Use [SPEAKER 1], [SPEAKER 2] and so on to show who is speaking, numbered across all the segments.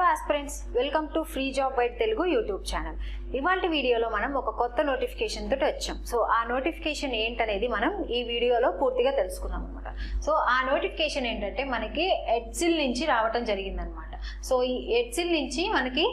[SPEAKER 1] Hello aspirants, welcome to free job byte Telugu YouTube channel. ఇవాళ వీడియోలో మనం ఒక కొత్త నోటిఫికేషన్ తోటి వచ్చాం. సో ఆ నోటిఫికేషన్ ఏంటనేది మనం ఈ వీడియోలో పూర్తిగా తెలుసుకుందాం అనమాట. సో ఆ నోటిఫికేషన్ ఏంటంటే మనకి ఎడ్సిల్ నుంచి రావటం జరిగిందనమాట. సో ఈ ఎడ్సిల్ నుంచి మనకి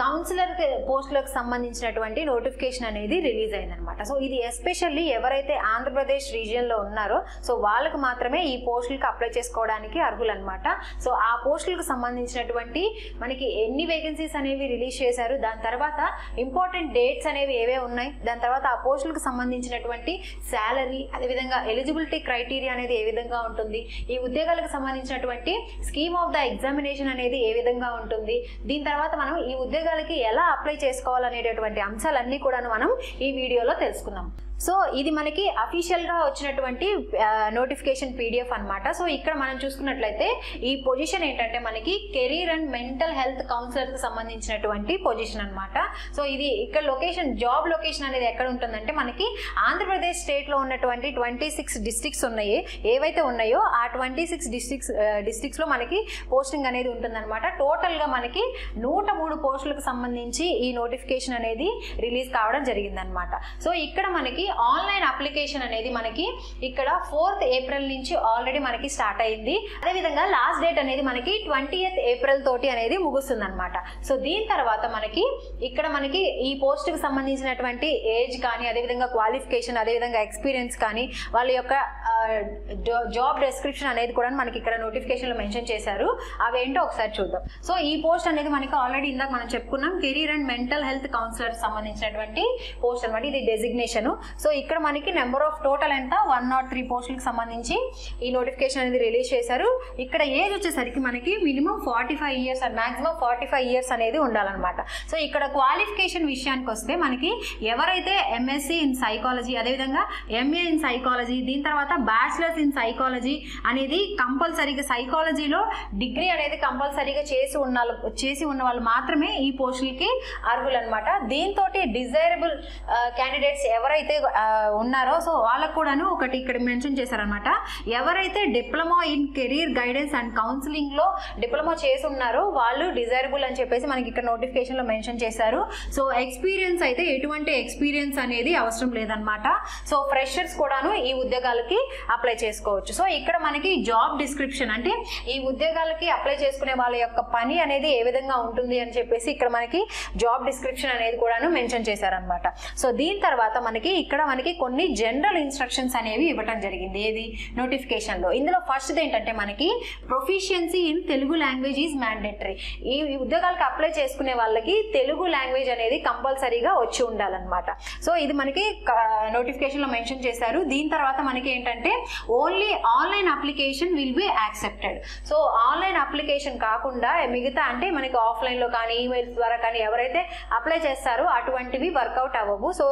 [SPEAKER 1] కౌన్సిలర్ పోస్టులకు సంబంధించినటువంటి నోటిఫికేషన్ అనేది రిలీజ్ అయిందనమాట. సో ఇది ఎస్పెషల్లీ ఎవరైతే ఆంధ్రప్రదేశ్ రీజియన్లో ఉన్నారో సో వాళ్ళకు మాత్రమే ఈ పోస్టులకు అప్లై చేసుకోవడానికి అర్హులన్నమాట. సో ఆ పోస్టులకు సంబంధించినటువంటి మనకి ఎన్ని వేకెన్సీస్ అనేవి రిలీజ్ చేశారు, దాని తర్వాత ఇంపార్టెంట్ డేట్స్ అనేవి ఏవే ఉన్నాయి, దాని తర్వాత ఆ పోస్టులకు సంబంధించినటువంటి శాలరీ, అదేవిధంగా ఎలిజిబిలిటీ క్రైటీరియా అనేది ఏ విధంగా ఉంటుంది, ఈ ఉద్యోగాలకు సంబంధించినటువంటి స్కీమ్ ఆఫ్ ద ఎగ్జామినేషన్ అనేది ఏ విధంగా ఉంటుంది, దీని తర్వాత మనం ఈ ఉద్యోగాలకి ఎలా అప్లై చేసుకోవాలనేటటువంటి అంశాలన్నీ కూడా మనం ఈ వీడియోలో తెలుసుకుందాం. సో ఇది మనకి అఫీషియల్గా వచ్చినటువంటి నోటిఫికేషన్ పీడిఎఫ్ అనమాట. సో ఇక్కడ మనం చూసుకున్నట్లయితే ఈ పొజిషన్ ఏంటంటే మనకి కెరీర్ అండ్ మెంటల్ హెల్త్ కౌన్సిలర్కి సంబంధించినటువంటి పొజిషన్ అనమాట. సో ఇది ఇక్కడ లొకేషన్, జాబ్ లొకేషన్ అనేది ఎక్కడ ఉంటుందంటే మనకి ఆంధ్రప్రదేశ్ స్టేట్లో ఉన్నటువంటి 26 డిస్ట్రిక్ట్స్ ఉన్నాయి, ఏవైతే ఉన్నాయో ఆ 26 డిస్ట్రిక్ట్స్లో మనకి పోస్టింగ్ అనేది ఉంటుందన్నమాట. టోటల్గా మనకి 103 పోస్టులకు సంబంధించి ఈ నోటిఫికేషన్ అనేది రిలీజ్ కావడం జరిగిందనమాట. సో ఇక్కడ మనకి ఆన్లైన్ అప్లికేషన్ అనేది మనకి ఇక్కడ 4th ఏప్రిల్ నుంచి ఆల్రెడీ మనకి స్టార్ట్ అయింది. అదేవిధంగా లాస్ట్ డేట్ అనేది మనకి 20th ఏప్రిల్ తోటి అనేది ముగుస్తుంది అనమాట. సో దీని తర్వాత మనకి ఇక్కడ మనకి ఈ పోస్ట్ కి సంబంధించినటువంటి ఏజ్ కానీ, అదేవిధంగా క్వాలిఫికేషన్, అదేవిధంగా ఎక్స్పీరియన్స్ కానీ, వాళ్ళ యొక్క జాబ్ డెస్క్రిప్షన్ అనేది కూడా మనకి ఇక్కడ నోటిఫికేషన్ లో మెన్షన్ చేశారు. అవేంటో ఒకసారి చూద్దాం. సో ఈ పోస్ట్ అనేది మనకి ఆల్రెడీ ఇందాక మనం చెప్పుకున్నాం, career and mental health councillor సంబంధించినటువంటి పోస్ట్ అనమాట. ఇది డెసిగ్నేషన్. సో ఇక్కడ మనకి నెంబర్ ఆఫ్ టోటల్ ఎంత 103 పోస్టులకు సంబంధించి ఈ నోటిఫికేషన్ అనేది రిలీజ్ చేశారు. ఇక్కడ ఏజ్ వచ్చేసరికి మనకి minimum 45 years and maximum 45 years అనేది ఉండాలన్నమాట. సో ఇక్కడ క్వాలిఫికేషన్ విషయానికి వస్తే మనకి ఎవరైతే ఎంఎస్సి ఇన్ సైకాలజీ, అదేవిధంగా ఎంఏ ఇన్ సైకాలజీ, దీని తర్వాత బ్యాచిలర్స్ ఇన్ సైకాలజీ అనేది కంపల్సరీగా, సైకాలజీలో డిగ్రీ అనేది కంపల్సరీగా చేసి ఉన్న వాళ్ళు మాత్రమే ఈ పోస్టులకి అర్హులు అనమాట. దీంతో డిజైరబుల్ క్యాండిడేట్స్ ఎవరైతే ఉన్నారో సో వాళ్ళకు కూడాను ఒకటి ఇక్కడ మెన్షన్ చేశారనమాట. ఎవరైతే diploma in career guidance and counselling లో డిప్లొమా చేసి ఉన్నారో వాళ్ళు డిజైరబుల్ అని చెప్పేసి మనకి ఇక్కడ నోటిఫికేషన్ లో మెన్షన్ చేశారు. సో ఎక్స్పీరియన్స్ అయితే ఎటువంటి ఎక్స్పీరియన్స్ అనేది అవసరం లేదనమాట. సో ఫ్రెషర్స్ కూడాను ఈ ఉద్యోగాలకి అప్లై చేసుకోవచ్చు. సో ఇక్కడ మనకి జాబ్ డిస్క్రిప్షన్ అంటే ఈ ఉద్యోగాలకి అప్లై చేసుకునే వాళ్ళ యొక్క పని అనేది ఏ విధంగా ఉంటుంది అని చెప్పేసి ఇక్కడ మనకి జాబ్ డిస్క్రిప్షన్ అనేది కూడాను మెన్షన్ చేశారనమాట. సో దీని తర్వాత మనకి ఇక్కడ మనకి కొన్ని జనరల్ ఇన్స్ట్రక్షన్స్ అనేవి ఇవ్వటం జరిగింది. ఏది నోటిఫికేషన్ లో. ఇందులో ఫస్ట్ ఏంటంటే మనకి proficiency in Telugu language is mandatory. ఈ ఉద్యోగాలకు అప్లై చేసుకునే వాళ్ళకి తెలుగు లాంగ్వేజ్ అనేది కంపల్సరీగా వచ్చి ఉండాలన్నమాట. సో ఇది మనకి నోటిఫికేషన్ లో మెన్షన్ చేశారు. దీని తర్వాత మనకి ఏంటంటే only online application will be accepted. So online application కాకుండా మిగతా అంటే మనకి ఆఫ్లైన్ లో కానీ ఈమెయిల్స్ ద్వారా కానీ ఎవరైతే అప్లై చేస్తారో అటువంటివి వర్కౌట్ అవ్వవు. సో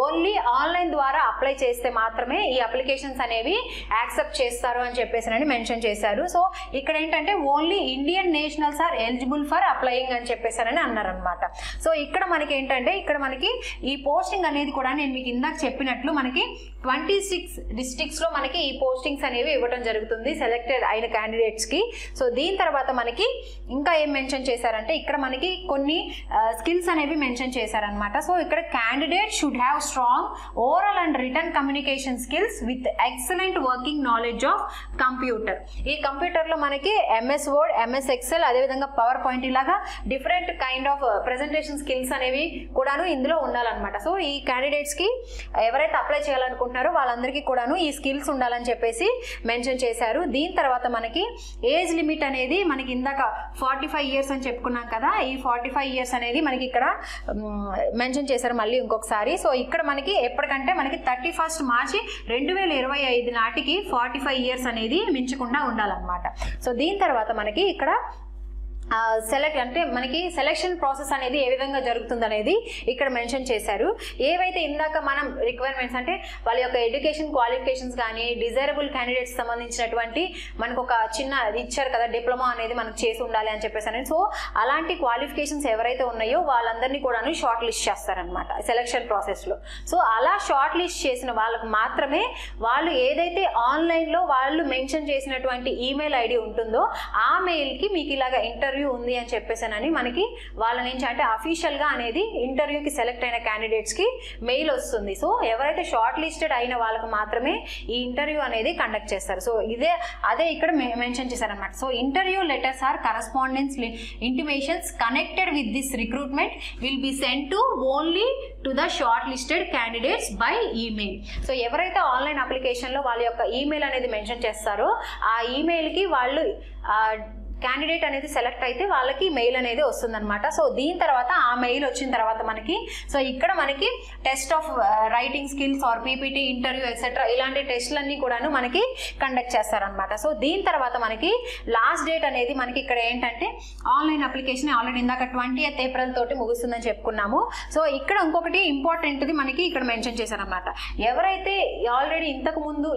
[SPEAKER 1] ఓన్లీ ఆన్లైన్ ద్వారా అప్లై చేస్తే మాత్రమే ఈ అప్లికేషన్స్ అనేవి యాక్సెప్ట్ చేస్తారు అని చెప్పేసి మెన్షన్ చేశారు. సో ఇక్కడ ఏంటంటే only Indian nationals are eligible for applying అని చెప్పేసారని అన్నారనమాట. సో ఇక్కడ మనకి ఏంటంటే ఇక్కడ మనకి ఈ పోస్టింగ్ అనేది కూడా నేను మీకు ఇందాక చెప్పినట్లు మనకి 26 డిస్ట్రిక్ట్స్ లో మనకి ఈ పోస్టింగ్స్ అనేవి ఇవ్వడం జరుగుతుంది సెలెక్టెడ్ అయిన క్యాండిడేట్స్ కి. సో దీని తర్వాత మనకి ఇంకా ఏం మెన్షన్ చేశారంటే ఇక్కడ మనకి కొన్ని స్కిల్స్ అనేవి మెన్షన్ చేశారనమాట. సో ఇక్కడ candidate should have strong oral and written communication skills with excellent working knowledge of computer. ఈ కంప్యూటర్ లో మనకి ఎంఎస్ వర్డ్, ఎంఎస్ ఎక్సెల్, అదేవిధంగా పవర్ పాయింట్ ఇలాగా different kind of presentation skills అనేవి కూడాను ఇందులో ఉండాలన్నమాట. సో ఈ క్యాండిడేట్స్ కి ఎవరైతే అప్లై చేయాలనుకుంటున్నారో వాళ్ళందరికీ కూడాను ఈ స్కిల్స్ ఉండాలని చెప్పేసి మెన్షన్ చేశారు. దీని తర్వాత మనకి ఏజ్ లిమిట్ అనేది మనకి ఇందాక 45 ఇయర్స్ అని చెప్పుకున్నాం కదా, ఈ 45 ఇయర్స్ అనేది మనకి ఇక్కడ మెన్షన్ చేశారు మళ్ళీ ఇంకొకసారి. సో ఇక్కడ మనకి ఎప్పటికంటే మనకి 31 మార్చి 2025 నాటికి 45 ఇయర్స్ అనేది మించకుండా ఉండాలన్నమాట. సో దీని తర్వాత మనకి ఇక్కడ సెలెక్ట్ అంటే మనకి సెలెక్షన్ ప్రాసెస్ అనేది ఏ విధంగా జరుగుతుంది అనేది ఇక్కడ మెన్షన్ చేశారు. ఏవైతే ఇందాక మనం రిక్వైర్మెంట్స్ అంటే వాళ్ళ యొక్క ఎడ్యుకేషన్ క్వాలిఫికేషన్స్ కానీ డిజైరబుల్ క్యాండిడేట్స్ సంబంధించినటువంటి మనకు ఒక చిన్న ఇచ్చారు కదా, డిప్లొమా అనేది మనకు చేసి ఉండాలి అని చెప్పేసి అనేది. సో అలాంటి క్వాలిఫికేషన్స్ ఎవరైతే ఉన్నాయో వాళ్ళందరినీ కూడాను షార్ట్ లిస్ట్ చేస్తారనమాట సెలెక్షన్ ప్రాసెస్లో. సో అలా షార్ట్ లిస్ట్ చేసిన వాళ్ళకు మాత్రమే వాళ్ళు ఏదైతే ఆన్లైన్లో వాళ్ళు మెన్షన్ చేసినటువంటి ఈమెయిల్ ఐడి ఉంటుందో ఆ మెయిల్కి మీకు ఇలాగ ఇంటర్వ్యూ ఉంది అని చెప్పేసానని మనకి వాళ్ళ నుంచి అంటే అఫీషియల్గా అనేది ఇంటర్వ్యూకి సెలెక్ట్ అయిన క్యాండిడేట్స్కి మెయిల్ వస్తుంది. సో ఎవరైతే షార్ట్ లిస్టెడ్ అయిన వాళ్ళకు మాత్రమే ఈ ఇంటర్వ్యూ అనేది కండక్ట్ చేస్తారు. సో అదే ఇక్కడ మెన్షన్ చేశారనమాట. So interview letters or correspondence intimations connected with this recruitment will be send to only to the shortlisted candidates by email. So ఎవరైతే ఆన్లైన్ అప్లికేషన్లో వాళ్ళ యొక్క ఈమెయిల్ అనేది మెన్షన్ చేస్తారో ఆ ఈమెయిల్కి వాళ్ళు క్యాండిడేట్ అనేది సెలెక్ట్ అయితే వాళ్ళకి మెయిల్ అనేది వస్తుందన్నమాట. సో దీని తర్వాత ఆ మెయిల్ వచ్చిన తర్వాత మనకి సో ఇక్కడ మనకి test of writing skills or PPT interview etcetera ఇలాంటి టెస్ట్లన్నీ కూడాను మనకి కండక్ట్ చేస్తారనమాట. సో దీని తర్వాత మనకి లాస్ట్ డేట్ అనేది మనకి ఇక్కడ ఏంటంటే ఆన్లైన్ అప్లికేషన్ ఆల్రెడీ ఇందాక 20th April తోటి ముగుస్తుందని చెప్పుకున్నాము. సో ఇక్కడ ఇంకొకటి ఇంపార్టెంట్ది మనకి ఇక్కడ మెన్షన్ చేశారనమాట. ఎవరైతే ఆల్రెడీ ఇంతకు ముందు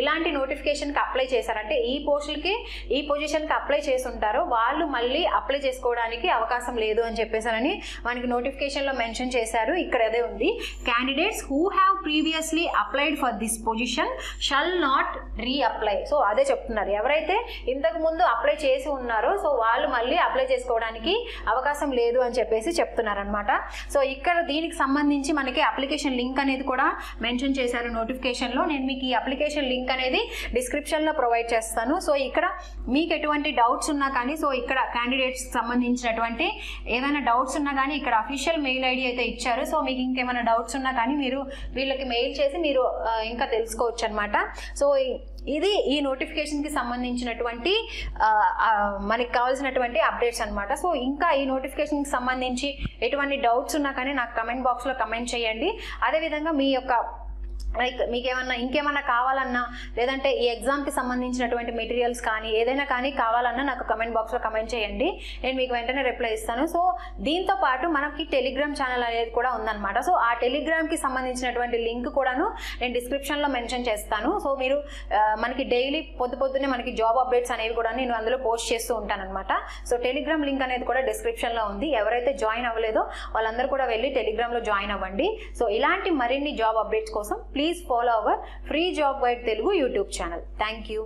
[SPEAKER 1] ఇలాంటి నోటిఫికేషన్కి అప్లై చేశారంటే ఈ పోస్టులకి ఈ పొజిషన్కి అప్లై చేసుంటారో వాళ్ళు మళ్ళీ అప్లై చేసుకోవడానికి అవకాశం లేదు అని చెప్పేసారని మనకి నోటిఫికేషన్లో మెన్షన్ చేశారు. ఇక్కడ అదే ఉంది, candidates who have previously applied for this position shall not reapply. So అదే చెప్తున్నారు, ఎవరైతే ఇంతకు ముందు అప్లై చేసి ఉన్నారో సో వాళ్ళు మళ్ళీ అప్లై చేసుకోవడానికి అవకాశం లేదు అని చెప్పేసి చెప్తున్నారనమాట. సో ఇక్కడ దీనికి సంబంధించి మనకి అప్లికేషన్ లింక్ అనేది కూడా మెన్షన్ చేశారు నోటిఫికేషన్లో. నేను మీకు ఈ అప్లికేషన్ లింక్ అనేది డిస్క్రిప్షన్లో ప్రొవైడ్ చేస్తాను. సో ఇక్కడ మీకు ఎటువంటి డౌట్స్ ఉన్నా కానీ సో ఇక్కడ క్యాండిడేట్స్ సంబంధించినటువంటి ఏమైనా డౌట్స్ ఉన్నా కానీ ఇక్కడ అఫీషియల్ మెయిల్ ఐడి అయితే ఇచ్చారు. సో మీకు ఇంకేమైనా డౌట్స్ ఉన్నా కానీ మీరు వీళ్ళకి మెయిల్ చేసి మీరు ఇంకా తెలుసుకోవచ్చు అనమాట. సో ఇది ఈ నోటిఫికేషన్కి సంబంధించినటువంటి మనకి కావాల్సినటువంటి అప్డేట్స్ అనమాట. సో ఇంకా ఈ నోటిఫికేషన్కి సంబంధించి ఎటువంటి డౌట్స్ ఉన్నా కానీ నాకు కమెంట్ బాక్స్లో కమెంట్ చేయండి. అదేవిధంగా మీ యొక్క మీకు ఇంకేమన్నా కావాలన్నా లేదంటే ఈ ఎగ్జామ్కి సంబంధించినటువంటి మెటీరియల్స్ కానీ ఏదైనా కానీ కావాలన్నా నాకు కమెంట్ బాక్స్లో కమెంట్ చేయండి, నేను మీకు వెంటనే రిప్లై ఇస్తాను. సో దీంతో పాటు మనకి టెలిగ్రామ్ ఛానల్ అనేది కూడా ఉందన్నమాట. సో ఆ టెలిగ్రామ్కి సంబంధించినటువంటి లింక్ కూడాను నేను డిస్క్రిప్షన్లో మెన్షన్ చేస్తాను. సో మీరు మనకి డైలీ పొద్దున్నే మనకి జాబ్ అప్డేట్స్ అనేవి కూడా నేను అందులో పోస్ట్ చేస్తూ ఉంటానన్నమాట. సో టెలిగ్రామ్ లింక్ అనేది కూడా డిస్క్రిప్షన్లో ఉంది. ఎవరైతే జాయిన్ అవ్వలేదో వాళ్ళందరూ కూడా వెళ్ళి టెలిగ్రామ్లో జాయిన్ అవ్వండి. సో ఇలాంటి మరిన్ని జాబ్ అప్డేట్స్ కోసం please follow our Free Job Guide Telugu YouTube channel. Thank you.